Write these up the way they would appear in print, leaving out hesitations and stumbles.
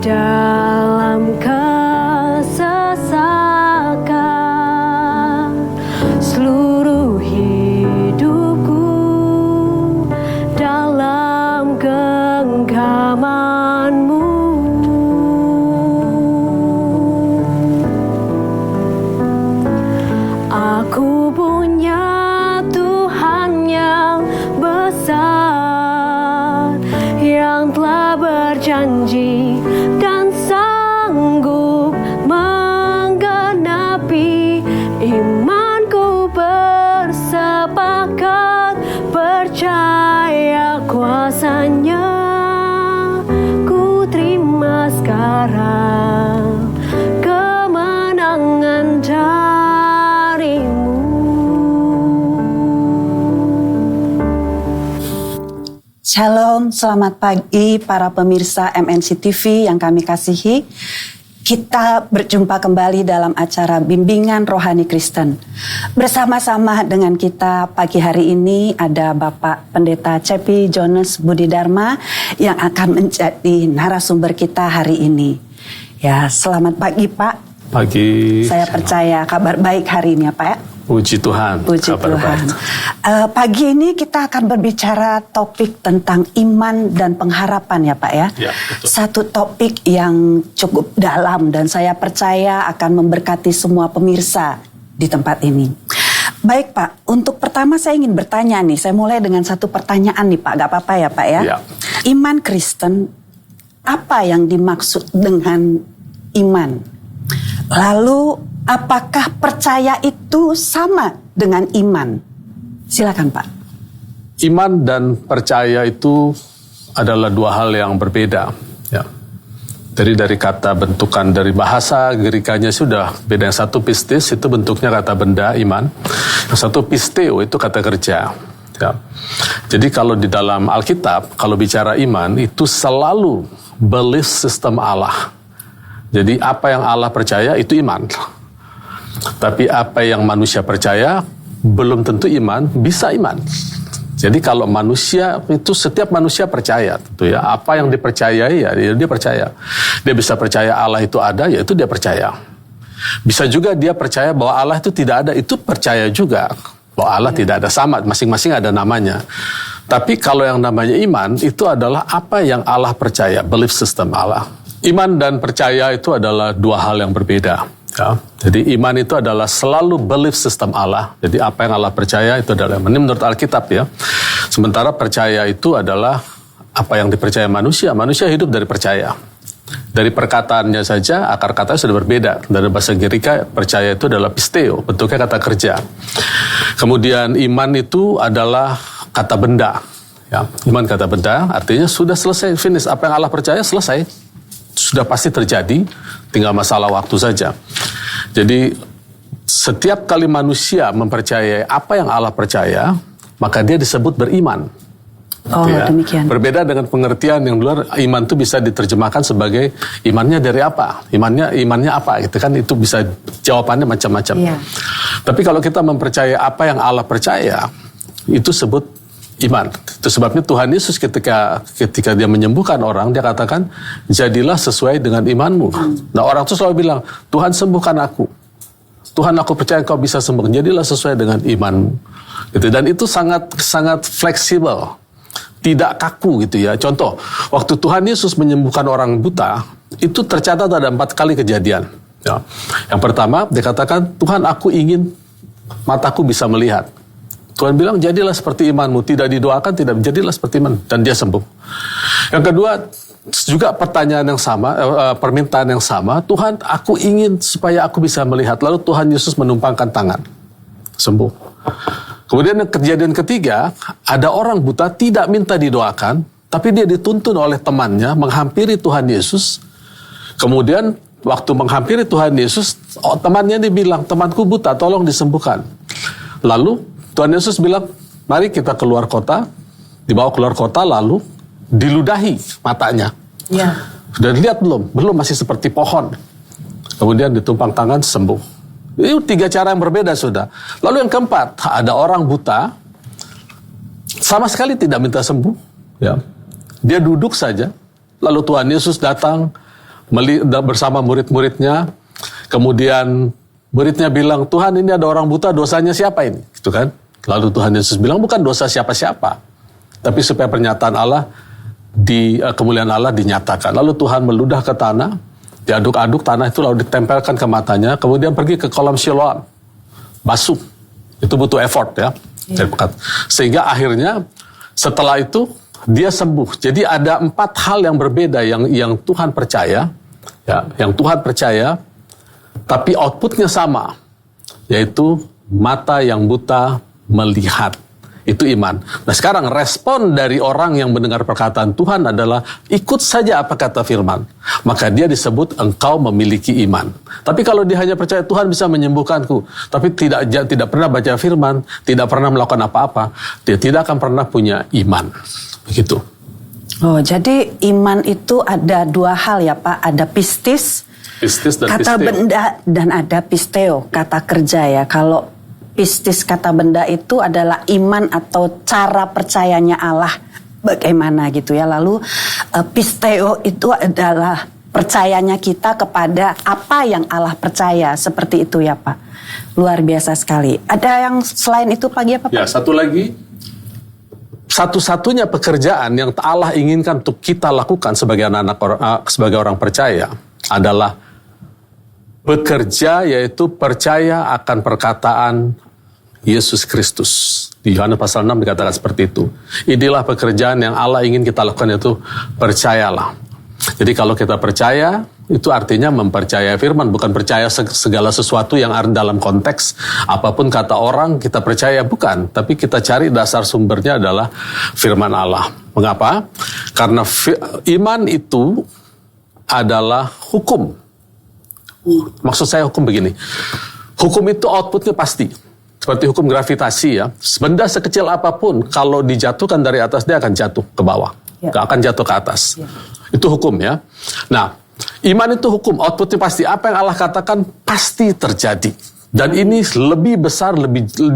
dalam kesesakan, seluruh hidupku dalam genggaman-Mu. Aku punya Tuhan yang besar, yang telah berjanji dan sanggup menggenapi. Imanku bersepakat percaya kuasa-Nya. Ku terima sekarang kemenangan darimu. Shalom, selamat pagi para pemirsa MNC TV yang kami kasihi. Kita berjumpa kembali dalam acara Bimbingan Rohani Kristen. Bersama-sama dengan kita pagi hari ini ada Bapak Pendeta Cepi Jonas Budi Dharma yang akan menjadi narasumber kita hari ini. Ya, selamat pagi Pak. Pagi. Saya percaya kabar baik hari ini ya Pak ya. Puji Tuhan. Puji Tuhan. Pagi ini kita akan berbicara topik tentang iman dan pengharapan ya Pak ya. Ya, betul. Satu topik yang cukup dalam dan saya percaya akan memberkati semua pemirsa di tempat ini. Baik Pak, untuk pertama saya ingin bertanya nih, saya mulai dengan satu pertanyaan nih Pak, gak apa-apa ya Pak ya. Ya. Iman Kristen, apa yang dimaksud dengan iman? Lalu apakah percaya itu sama dengan iman? Silakan Pak. Iman dan percaya itu adalah dua hal yang berbeda. Ya. Dari kata bentukan dari bahasa Gerikanya sudah beda. Yang satu pistis itu bentuknya kata benda, iman. Yang satu pisteo itu kata kerja. Ya. Jadi kalau di dalam Alkitab, kalau bicara iman itu selalu belief system Allah. Jadi apa yang Allah percaya itu iman. Tapi apa yang manusia percaya belum tentu iman, bisa iman. Jadi kalau manusia itu setiap manusia percaya, tentu ya. Apa yang dipercayai ya dia percaya. Dia bisa percaya Allah itu ada, ya itu dia percaya. Bisa juga dia percaya bahwa Allah itu tidak ada, itu percaya juga. Bahwa Allah tidak ada, sama, masing-masing ada namanya. Tapi kalau yang namanya iman itu adalah apa yang Allah percaya, belief system Allah. Iman dan percaya itu adalah dua hal yang berbeda. Ya. Jadi iman itu adalah selalu belief system Allah. Jadi apa yang Allah percaya itu adalah, ini menurut Alkitab ya. Sementara percaya itu adalah apa yang dipercaya manusia. Manusia hidup dari percaya. Dari perkataannya saja, akar katanya sudah berbeda. Dari bahasa Girika, percaya itu adalah pisteo, bentuknya kata kerja. Kemudian iman itu adalah kata benda. Ya. Iman kata benda, artinya sudah selesai, finish. Apa yang Allah percaya, selesai. Sudah pasti terjadi, tinggal masalah waktu saja. Jadi setiap kali manusia mempercayai apa yang Allah percaya, maka dia disebut beriman. Oh, ya. Demikian. Berbeda dengan pengertian yang luar, iman itu bisa diterjemahkan sebagai imannya dari apa? Imannya apa? Gitu kan, itu bisa jawabannya macam-macam. Yeah. Tapi kalau kita mempercayai apa yang Allah percaya, itu sebut iman. Itu sebabnya Tuhan Yesus ketika dia menyembuhkan orang, dia katakan, jadilah sesuai dengan imanmu. Nah orang itu selalu bilang, Tuhan sembuhkan aku. Tuhan aku percaya kau bisa sembuh. Jadilah sesuai dengan imanmu. Gitu. Dan itu sangat fleksibel. Tidak kaku gitu ya. Contoh, waktu Tuhan Yesus menyembuhkan orang buta, itu tercatat ada 4 kali kejadian. Ya. Yang pertama, dia katakan, Tuhan aku ingin mataku bisa melihat. Tuhan bilang, jadilah seperti imanmu. Tidak didoakan, tidak jadilah seperti iman. Dan dia sembuh. Yang kedua, juga pertanyaan yang sama, permintaan yang sama. Tuhan, aku ingin supaya aku bisa melihat. Lalu Tuhan Yesus menumpangkan tangan. Sembuh. Kemudian kejadian ketiga, ada orang buta tidak minta didoakan, tapi dia dituntun oleh temannya menghampiri Tuhan Yesus. Kemudian waktu menghampiri Tuhan Yesus, temannya dibilang, temanku buta, tolong disembuhkan. Lalu Tuhan Yesus bilang, mari kita keluar kota, dibawa keluar kota, lalu diludahi matanya. Ya. Sudah dilihat belum? Belum, masih seperti pohon. Kemudian ditumpang tangan, sembuh. Itu 3 cara yang berbeda sudah. Lalu yang keempat, ada orang buta, sama sekali tidak minta sembuh. Ya. Dia duduk saja, lalu Tuhan Yesus datang, bersama murid-muridnya. Kemudian muridnya bilang, Tuhan, ini ada orang buta, dosanya siapa ini? Gitu kan? Lalu Tuhan Yesus bilang, bukan dosa siapa-siapa, tapi supaya pernyataan Allah, kemuliaan Allah dinyatakan. Lalu Tuhan meludah ke tanah, diaduk-aduk tanah itu lalu ditempelkan ke matanya, kemudian pergi ke kolam Siloam, basuh. Itu butuh effort ya. Sehingga akhirnya setelah itu dia sembuh. Jadi ada 4 hal yang berbeda yang Tuhan percaya, ya, yang Tuhan percaya, tapi outputnya sama, yaitu mata yang buta melihat. Itu iman. Nah sekarang respon dari orang yang mendengar perkataan Tuhan adalah ikut saja apa kata firman. Maka dia disebut engkau memiliki iman. Tapi kalau dia hanya percaya Tuhan bisa menyembuhkanku, tapi tidak pernah baca firman, tidak pernah melakukan apa-apa, dia tidak akan pernah punya iman. Begitu. Oh, jadi iman itu ada 2 hal ya Pak, ada pistis Dan kata pisteo. benda, dan ada pisteo, kata kerja ya. Kalau pistis kata benda itu adalah iman atau cara percayanya Allah bagaimana gitu ya. Lalu pisteo itu adalah percayanya kita kepada apa yang Allah percaya, seperti itu ya Pak. Luar biasa sekali. Ada yang selain itu pagi apa Pak? Ya, satu lagi. Satu-satunya pekerjaan yang Allah inginkan untuk kita lakukan sebagai sebagai orang percaya adalah bekerja, yaitu percaya akan perkataan Yesus Kristus. Di Yohanes pasal 6 dikatakan seperti itu. Inilah pekerjaan yang Allah ingin kita lakukan, yaitu percayalah. Jadi kalau kita percaya, itu artinya mempercayai firman, bukan percaya segala sesuatu yang ada dalam konteks apapun kata orang kita percaya, bukan. Tapi kita cari dasar sumbernya adalah firman Allah. Mengapa? Karena iman itu adalah hukum. Maksud saya hukum begini, hukum itu outputnya pasti, seperti hukum gravitasi ya. Benda sekecil apapun kalau dijatuhkan dari atas dia akan jatuh ke bawah, gak akan jatuh ke atas. Itu hukum ya. Nah, iman itu hukum, outputnya pasti. Apa yang Allah katakan pasti terjadi. Dan ini lebih besar,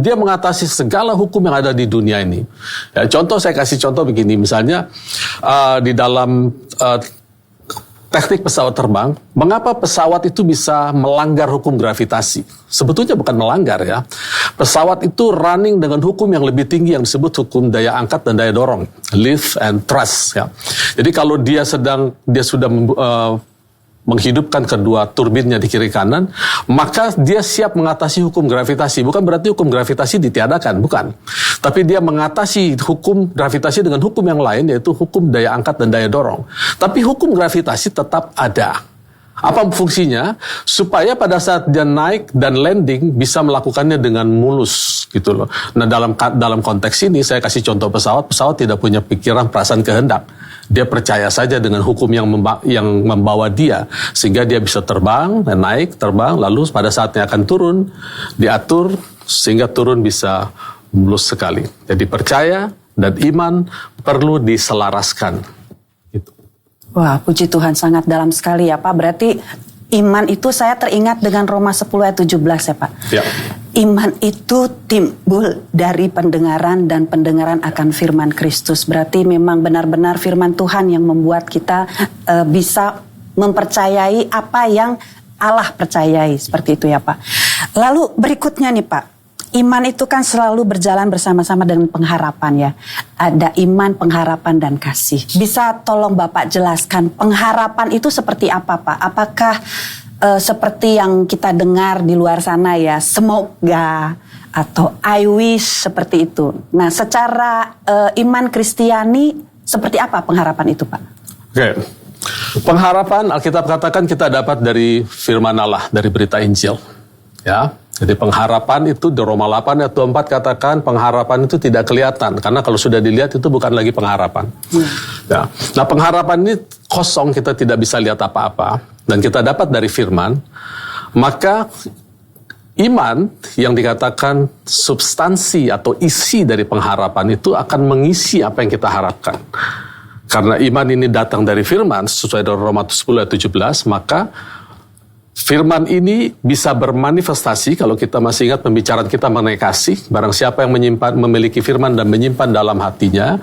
dia mengatasi segala hukum yang ada di dunia ini. Ya, contoh, saya kasih contoh begini, misalnya di dalam teknik pesawat terbang, mengapa pesawat itu bisa melanggar hukum gravitasi? Sebetulnya bukan melanggar ya. Pesawat itu running dengan hukum yang lebih tinggi yang disebut hukum daya angkat dan daya dorong, lift and thrust ya. Jadi kalau dia sudah menghidupkan kedua turbinnya di kiri kanan, maka dia siap mengatasi hukum gravitasi. Bukan berarti hukum gravitasi ditiadakan, bukan. Tapi dia mengatasi hukum gravitasi dengan hukum yang lain, yaitu hukum daya angkat dan daya dorong. Tapi hukum gravitasi tetap ada. Apa fungsinya? Supaya pada saat dia naik dan landing bisa melakukannya dengan mulus gitu loh. Nah dalam konteks ini saya kasih contoh pesawat tidak punya pikiran, perasaan, kehendak. Dia percaya saja dengan hukum yang membawa dia, sehingga dia bisa terbang, naik, terbang, lalu pada saatnya akan turun, diatur sehingga turun bisa mulus sekali. Jadi percaya dan iman perlu diselaraskan. Gitu. Wah, puji Tuhan, sangat dalam sekali ya Pak. Berarti iman itu saya teringat dengan Roma 10 ayat 17 ya Pak. Ya. Iman itu timbul dari pendengaran dan pendengaran akan firman Kristus. Berarti memang benar-benar firman Tuhan yang membuat kita bisa mempercayai apa yang Allah percayai. Seperti itu ya Pak. Lalu berikutnya nih Pak. Iman itu kan selalu berjalan bersama-sama dengan pengharapan ya. Ada iman, pengharapan, dan kasih. Bisa tolong Bapak jelaskan pengharapan itu seperti apa Pak? Apakah seperti yang kita dengar di luar sana ya, semoga atau I wish, seperti itu. Nah secara iman Kristiani seperti apa pengharapan itu Pak? Oke. Pengharapan Alkitab katakan kita dapat dari firman Allah, dari berita Injil. Ya. Jadi pengharapan itu di Roma 8 ayat 24 katakan pengharapan itu tidak kelihatan. Karena kalau sudah dilihat itu bukan lagi pengharapan. Ya. Nah pengharapan ini kosong, kita tidak bisa lihat apa-apa. Dan kita dapat dari firman. Maka iman yang dikatakan substansi atau isi dari pengharapan itu akan mengisi apa yang kita harapkan. Karena iman ini datang dari firman sesuai dengan Roma 10 ayat 17, maka Firman ini bisa bermanifestasi kalau kita masih ingat pembicaraan kita mengenai kasih. Barang siapa yang memiliki firman dan menyimpan dalam hatinya,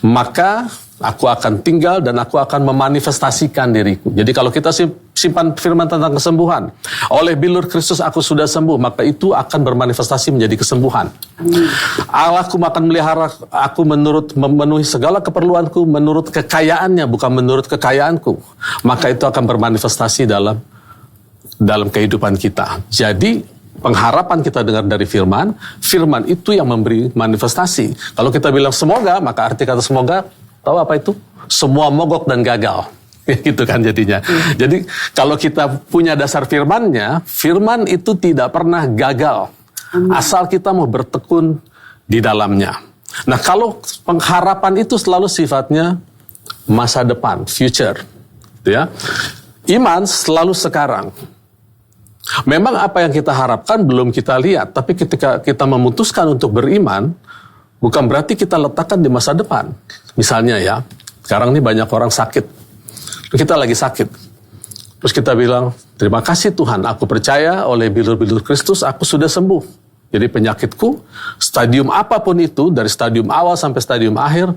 maka aku akan tinggal dan aku akan memanifestasikan diriku. Jadi kalau kita simpan firman tentang kesembuhan, oleh bilur Kristus aku sudah sembuh, maka itu akan bermanifestasi menjadi kesembuhan. Allahku akan melihara aku menurut memenuhi segala keperluanku menurut kekayaannya, bukan menurut kekayaanku. Maka itu akan bermanifestasi dalam kehidupan kita. Jadi pengharapan kita dengar dari firman itu yang memberi manifestasi. Kalau kita bilang semoga, maka arti kata semoga, tahu apa itu? Semua mogok dan gagal. Gitu kan jadinya. Jadi kalau kita punya dasar firmannya, firman itu tidak pernah gagal. Asal kita mau bertekun di dalamnya. Nah, kalau pengharapan itu selalu sifatnya masa depan, future. Gitu ya. Iman selalu sekarang. Memang apa yang kita harapkan belum kita lihat, tapi ketika kita memutuskan untuk beriman, bukan berarti kita letakkan di masa depan. Misalnya ya, sekarang ini banyak orang sakit. Kita lagi sakit. Terus kita bilang, terima kasih Tuhan, aku percaya oleh bilur-bilur Kristus, aku sudah sembuh. Jadi penyakitku, stadium apapun itu, dari stadium awal sampai stadium akhir,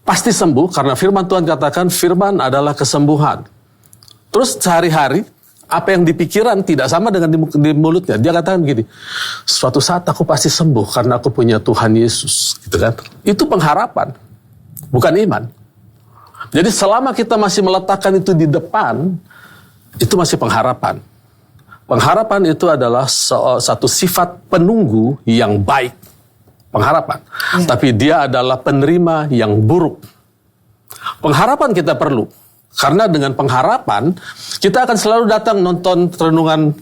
pasti sembuh, karena firman Tuhan katakan, firman adalah kesembuhan. Terus sehari-hari, apa yang dipikiran tidak sama dengan di mulutnya. Dia katakan gini, suatu saat aku pasti sembuh karena aku punya Tuhan Yesus. Gitu kan? Itu pengharapan, bukan iman. Jadi selama kita masih meletakkan itu di depan, itu masih pengharapan. Pengharapan itu adalah satu sifat penunggu yang baik. Pengharapan. Tapi dia adalah penerima yang buruk. Pengharapan kita perlu. Karena dengan pengharapan, kita akan selalu datang nonton renungan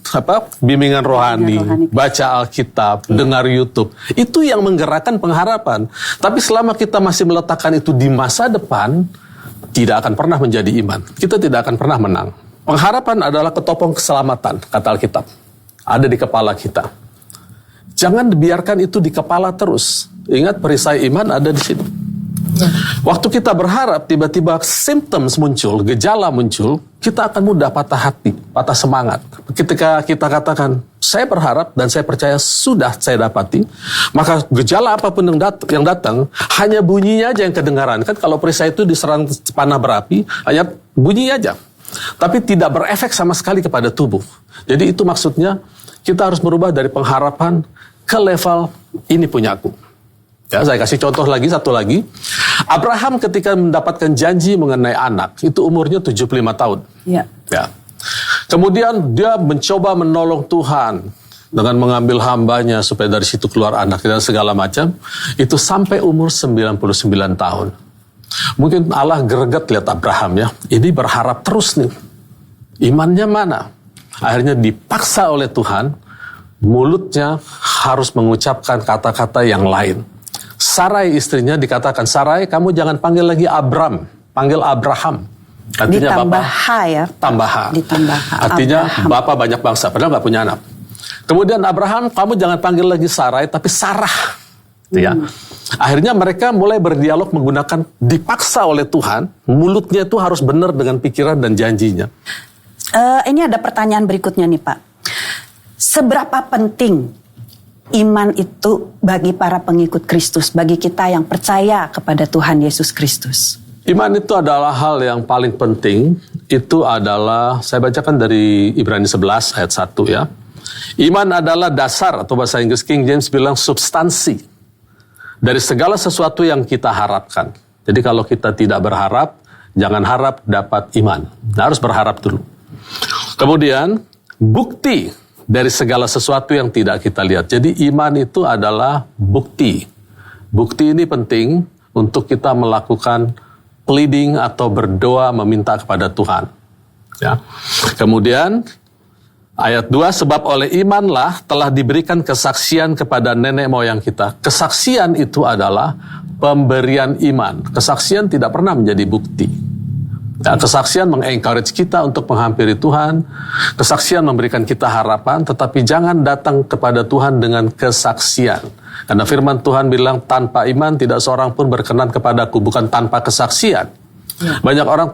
bimbingan rohani, baca Alkitab, dengar YouTube. Itu yang menggerakkan pengharapan. Tapi selama kita masih meletakkan itu di masa depan, tidak akan pernah menjadi iman. Kita tidak akan pernah menang. Pengharapan adalah ketopong keselamatan, kata Alkitab. Ada di kepala kita. Jangan dibiarkan itu di kepala terus. Ingat perisai iman ada di situ. Waktu kita berharap, tiba-tiba symptoms muncul, gejala muncul, kita akan mudah patah hati, patah semangat. Ketika kita katakan, saya berharap dan saya percaya sudah saya dapati, maka gejala apapun yang datang, hanya bunyinya aja yang kedengaran. Kan kalau perisai itu diserang panah berapi, hanya bunyi aja. Tapi tidak berefek sama sekali kepada tubuh. Jadi itu maksudnya, kita harus berubah dari pengharapan ke level ini punyaku. Ya, saya kasih contoh lagi, satu lagi. Abraham ketika mendapatkan janji mengenai anak, itu umurnya 75 tahun. Ya. Ya. Kemudian dia mencoba menolong Tuhan dengan mengambil hambanya supaya dari situ keluar anak dan segala macam. Itu sampai umur 99 tahun. Mungkin Allah greget lihat Abraham ya. Ini berharap terus nih. Imannya mana? Akhirnya dipaksa oleh Tuhan, mulutnya harus mengucapkan kata-kata yang lain. Sarai istrinya dikatakan, Sarai kamu jangan panggil lagi Abram, panggil Abraham. Artinya ditambah Bapak, H ya. tambah H. Ditambah H. Artinya Abraham. Bapak banyak bangsa, padahal nggak punya anak. Kemudian Abraham, kamu jangan panggil lagi Sarai, tapi Sarah. Ya. Akhirnya mereka mulai berdialog menggunakan dipaksa oleh Tuhan, mulutnya itu harus benar dengan pikiran dan janjinya. Ini ada pertanyaan berikutnya nih Pak. Seberapa penting iman itu bagi para pengikut Kristus, bagi kita yang percaya kepada Tuhan Yesus Kristus? Iman itu adalah hal yang paling penting. Itu adalah, saya bacakan dari Ibrani 11 ayat 1 ya. Iman adalah dasar, atau bahasa Inggris King James bilang substansi dari segala sesuatu yang kita harapkan. Jadi kalau kita tidak berharap, jangan harap dapat iman. Harus berharap dulu. Kemudian, bukti dari segala sesuatu yang tidak kita lihat. Jadi iman itu adalah bukti. Bukti ini penting untuk kita melakukan pleading atau berdoa meminta kepada Tuhan. Ya. Kemudian ayat 2, sebab oleh imanlah telah diberikan kesaksian kepada nenek moyang kita. Kesaksian itu adalah pemberian iman. Kesaksian tidak pernah menjadi bukti. Ya, kesaksian mengencourage kita untuk menghampiri Tuhan. Kesaksian memberikan kita harapan, tetapi jangan datang kepada Tuhan dengan kesaksian. Karena firman Tuhan bilang, tanpa iman tidak seorang pun berkenan kepadaku, bukan tanpa kesaksian. Banyak orang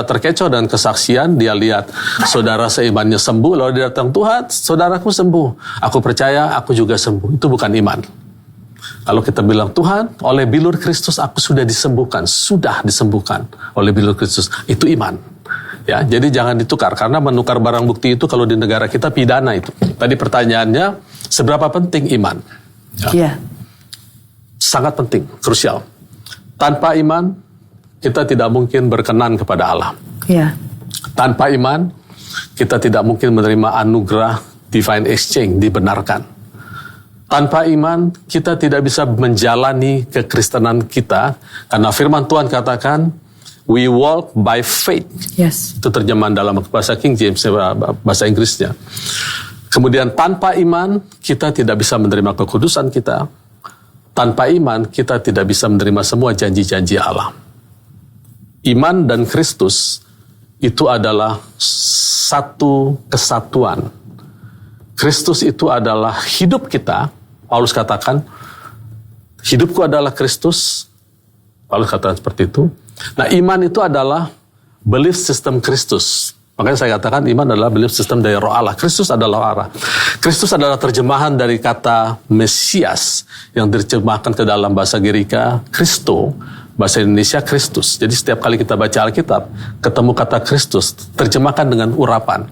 terkecoh dengan kesaksian, dia lihat saudara seimannya sembuh, lalu dia datang, Tuhan, saudaraku sembuh. Aku percaya, aku juga sembuh. Itu bukan iman. Kalau kita bilang, Tuhan, oleh bilur Kristus aku sudah disembuhkan oleh bilur Kristus. Itu iman. Ya, jadi jangan ditukar, karena menukar barang bukti itu kalau di negara kita pidana itu. Tadi pertanyaannya, seberapa penting iman? Ya. Sangat penting, krusial. Tanpa iman, kita tidak mungkin berkenan kepada Allah. Ya. Tanpa iman, kita tidak mungkin menerima anugerah divine exchange, dibenarkan. Tanpa iman, kita tidak bisa menjalani kekristenan kita, karena firman Tuhan katakan, we walk by faith. Yes. Itu terjemahan dalam bahasa King James, bahasa Inggrisnya. Kemudian tanpa iman, kita tidak bisa menerima kekudusan kita. Tanpa iman, kita tidak bisa menerima semua janji-janji Allah. Iman dan Kristus itu adalah satu kesatuan. Kristus itu adalah hidup kita. Paulus katakan, hidupku adalah Kristus. Paulus katakan seperti itu. Nah, iman itu adalah belief system Kristus. Makanya saya katakan iman adalah belief system dari roh Allah. Kristus adalah Allah. Kristus adalah terjemahan dari kata Mesias yang diterjemahkan ke dalam bahasa Girika, Kristo. Bahasa Indonesia Kristus. Jadi setiap kali kita baca Alkitab, ketemu kata Kristus, terjemahkan dengan urapan.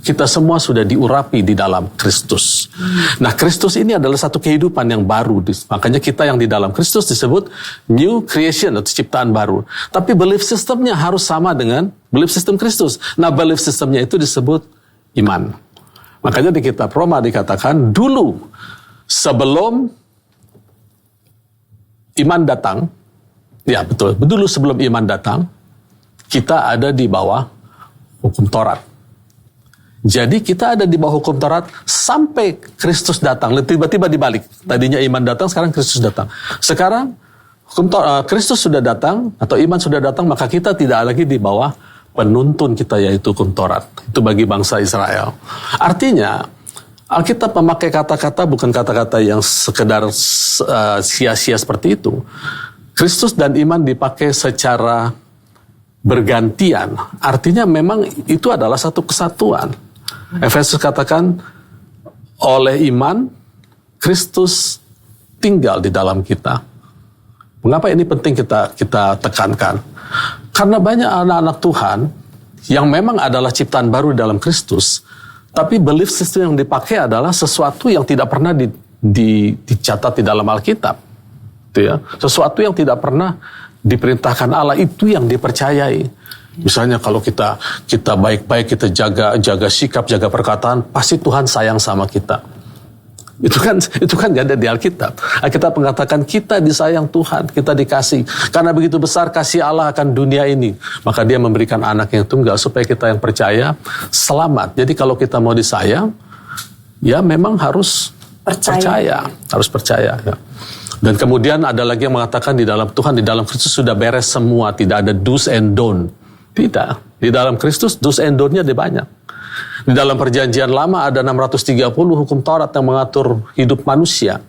Kita semua sudah diurapi di dalam Kristus. Nah, Kristus ini adalah satu kehidupan yang baru. Makanya kita yang di dalam Kristus disebut new creation atau ciptaan baru. Tapi belief systemnya harus sama dengan belief system Kristus. Nah, belief systemnya itu disebut iman. Makanya di kitab Roma dikatakan, dulu sebelum iman datang, ya betul, dulu sebelum iman datang, kita ada di bawah hukum Taurat. Jadi kita ada di bawah hukum Taurat sampai Kristus datang. Tiba-tiba dibalik. Tadinya iman datang, sekarang Kristus datang. Sekarang Kristus sudah datang, atau iman sudah datang, maka kita tidak lagi di bawah penuntun kita, yaitu hukum Taurat. Itu bagi bangsa Israel. Artinya, Alkitab memakai kata-kata bukan kata-kata yang sekedar sia-sia seperti itu. Kristus dan iman dipakai secara bergantian. Artinya memang itu adalah satu kesatuan. Efesus katakan, oleh iman, Kristus tinggal di dalam kita. Mengapa ini penting kita tekankan? Karena banyak anak-anak Tuhan yang memang adalah ciptaan baru di dalam Kristus, tapi belief system yang dipakai adalah sesuatu yang tidak pernah dicatat di dalam Alkitab. Ya, sesuatu yang tidak pernah diperintahkan Allah, itu yang dipercayai. Misalnya kalau kita baik-baik, kita jaga sikap, jaga perkataan, pasti Tuhan sayang sama kita. Itu kan gak ada di Alkitab. Alkitab mengatakan kita disayang Tuhan, kita dikasih. Karena begitu besar kasih Allah akan dunia ini, maka Dia memberikan anak yang tunggal supaya kita yang percaya selamat. Jadi kalau kita mau disayang, ya memang harus percaya. Harus percaya. Ya. Dan kemudian ada lagi yang mengatakan di dalam Tuhan, di dalam Kristus sudah beres semua, tidak ada do's and don't. Tidak. Di dalam Kristus do's and don't-nya ada banyak. Di dalam perjanjian lama ada 630 hukum Taurat yang mengatur hidup manusia.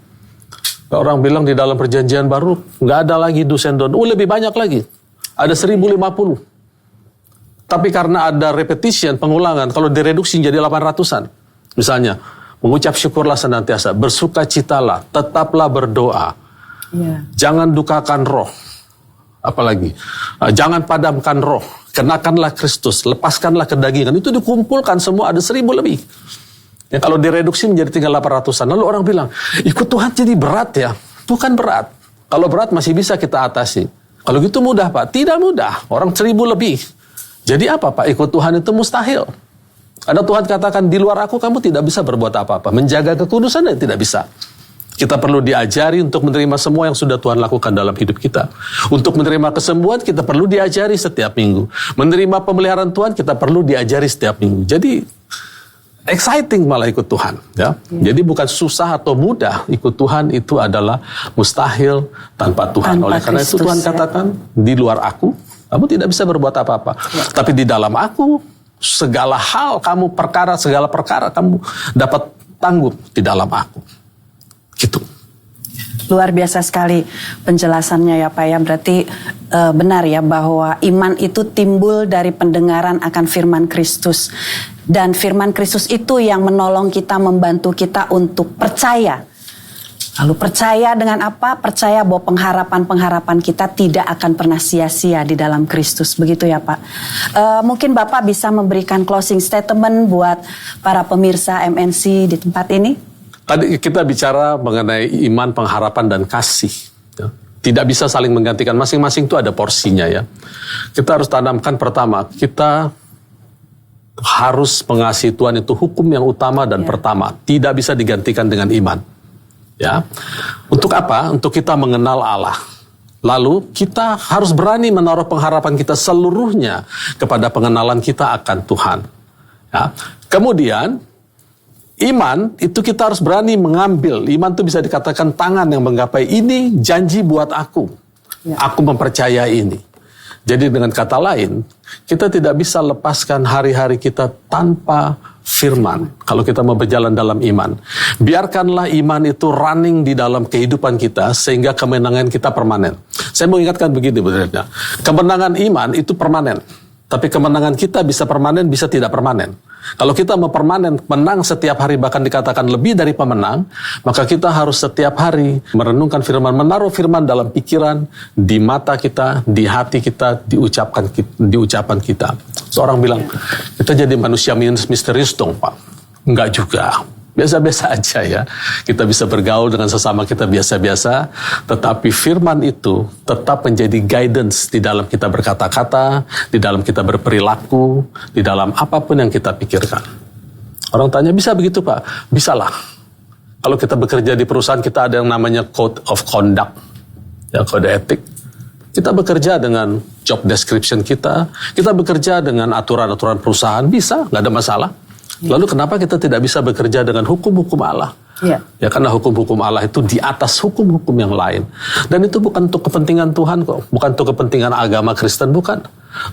Orang bilang di dalam perjanjian baru nggak ada lagi do's and don't. Lebih banyak lagi. Ada 1050. Tapi karena ada repetition, pengulangan, kalau direduksi jadi 800-an. Misalnya, mengucap syukurlah senantiasa, bersukacitalah, tetaplah berdoa. Ya. Jangan dukakan roh. Apalagi, jangan padamkan roh. Kenakanlah Kristus, lepaskanlah kedagingan. Itu dikumpulkan semua, ada 1000 lebih. Ya, kalau direduksi menjadi tinggal 800-an. Lalu orang bilang, ikut Tuhan jadi berat ya. Itu kan berat. Kalau berat masih bisa kita atasi. Kalau gitu mudah Pak? Tidak mudah. Orang 1000 lebih. Jadi apa Pak? Ikut Tuhan itu mustahil. Karena Tuhan katakan, di luar aku kamu tidak bisa berbuat apa-apa. Menjaga kekudusan tidak bisa. Kita perlu diajari untuk menerima semua yang sudah Tuhan lakukan dalam hidup kita. Untuk menerima kesembuhan, kita perlu diajari setiap minggu. Menerima pemeliharaan Tuhan, kita perlu diajari setiap minggu. Jadi, exciting malah ikut Tuhan. Ya? Jadi bukan susah atau mudah. Ikut Tuhan itu adalah mustahil tanpa Tuhan. Oleh karena itu Tuhan katakan, di luar aku, kamu tidak bisa berbuat apa-apa. Ya. Tapi di dalam aku, segala hal kamu segala perkara kamu dapat tanggung di dalam aku. Gitu. Luar biasa sekali penjelasannya ya Pak ya. Berarti benar ya bahwa iman itu timbul dari pendengaran akan firman Kristus. Dan firman Kristus itu yang menolong kita, membantu kita untuk percaya. Lalu percaya dengan apa? Percaya bahwa pengharapan-pengharapan kita tidak akan pernah sia-sia di dalam Kristus. Begitu ya Pak. Mungkin Bapak bisa memberikan closing statement buat para pemirsa MNC di tempat ini. Tadi kita bicara mengenai iman, pengharapan, dan kasih. Ya. Tidak bisa saling menggantikan. Masing-masing itu ada porsinya ya. Kita harus tanamkan pertama, kita harus mengasihi Tuhan itu hukum yang utama dan pertama. Tidak bisa digantikan dengan iman. Ya. Untuk apa? Untuk kita mengenal Allah. Lalu kita harus berani menaruh pengharapan kita seluruhnya kepada pengenalan kita akan Tuhan. Ya. Kemudian, iman itu kita harus berani mengambil. Iman itu bisa dikatakan tangan yang menggapai ini janji buat aku. Aku mempercayai ini. Jadi dengan kata lain, kita tidak bisa lepaskan hari-hari kita tanpa firman. Kalau kita mau berjalan dalam iman. Biarkanlah iman itu running di dalam kehidupan kita sehingga kemenangan kita permanen. Saya mau ingatkan begini sebenarnya. Kemenangan iman itu permanen. Tapi kemenangan kita bisa permanen, bisa tidak permanen. Kalau kita mau permanen, menang setiap hari, bahkan dikatakan lebih dari pemenang, maka kita harus setiap hari merenungkan firman, menaruh firman dalam pikiran, di mata kita, di hati kita, di ucapan kita. Seorang bilang, kita jadi manusia misterius dong Pak. Enggak juga. Biasa-biasa aja ya. Kita bisa bergaul dengan sesama kita biasa-biasa, tetapi firman itu tetap menjadi guidance di dalam kita berkata-kata, di dalam kita berperilaku, di dalam apapun yang kita pikirkan. Orang tanya, bisa begitu Pak? Bisalah. Kalau kita bekerja di perusahaan, kita ada yang namanya code of conduct, ya, kode etik. Kita bekerja dengan job description kita bekerja dengan aturan-aturan perusahaan, bisa, nggak ada masalah. Lalu kenapa kita tidak bisa bekerja dengan hukum-hukum Allah? Ya karena hukum-hukum Allah itu di atas hukum-hukum yang lain. Dan itu bukan untuk kepentingan Tuhan kok. Bukan untuk kepentingan agama Kristen, bukan.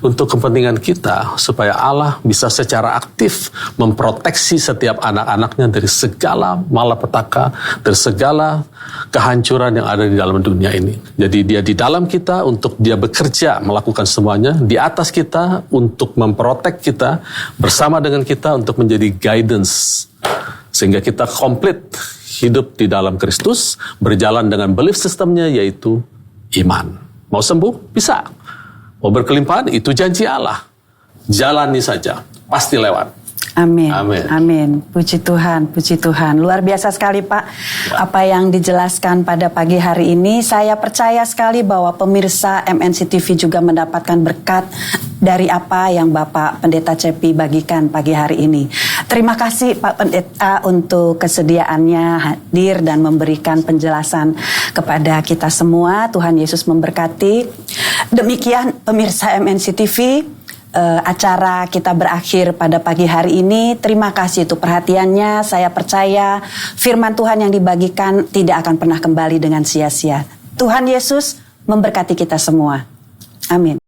Untuk kepentingan kita, supaya Allah bisa secara aktif memproteksi setiap anak-anaknya dari segala malapetaka, dari segala kehancuran yang ada di dalam dunia ini. Jadi dia di dalam kita untuk dia bekerja melakukan semuanya, di atas kita untuk memprotek kita, bersama dengan kita untuk menjadi guidance. Sehingga kita komplit hidup di dalam Kristus, berjalan dengan belief sistemnya yaitu iman. Mau sembuh? Bisa. Mau berkelimpahan? Itu janji Allah. Jalani saja, pasti lewat. Amin. Amin. Amin. Puji Tuhan, puji Tuhan. Luar biasa sekali Pak. Apa yang dijelaskan pada pagi hari ini, saya percaya sekali bahwa pemirsa MNC TV juga mendapatkan berkat dari apa yang Bapak Pendeta Cepi bagikan pagi hari ini. Terima kasih Pak Pendeta untuk kesediaannya hadir dan memberikan penjelasan kepada kita semua. Tuhan Yesus memberkati. Demikian pemirsa MNC TV. Acara kita berakhir pada pagi hari ini. Terima kasih untuk perhatiannya. Saya percaya firman Tuhan yang dibagikan tidak akan pernah kembali dengan sia-sia. Tuhan Yesus memberkati kita semua. Amin.